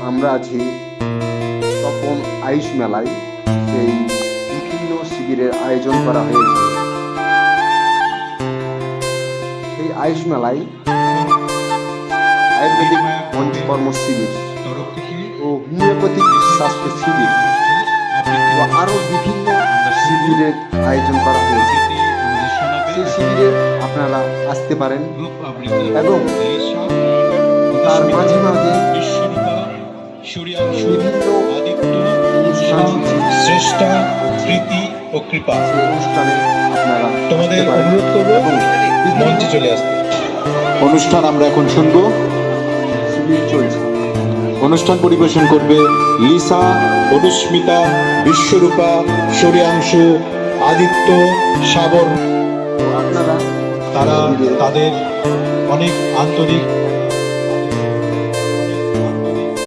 আমরা আছি তপন আয়ুষ মেলায়। সেই বিভিন্ন শিবিরের আয়োজন করা হয়েছে। সেই আয়ুষ মেলায় আয়ুর্বেদিক পঞ্চকর্ম শিবির ও হোমিওপ্যাথিক স্বাস্থ্য শিবির ও আরও বিভিন্ন শিবিরের আয়োজন করা হয়েছে। সেই শিবিরে আপনারা আসতে পারেন এবং তার মাঝে মাঝে বিভিন্ন শ্রেষ্ঠা প্রীতি ও কৃপা অনুষ্ঠানে আপনারা তোমাদের আসতে পারেন অনুরোধ করব এবং মঞ্চে চলে আসতে। অনুষ্ঠান আমরা এখন শুনব। শিবির চলছে। অনুষ্ঠান পরিবেশন করবে লিসা, অনুস্মিতা, বিশ্বরূপা, সূর্যাংশু, আদিত্য, সাবর। আপনারা তারা তাদের অনেক আন্তরিক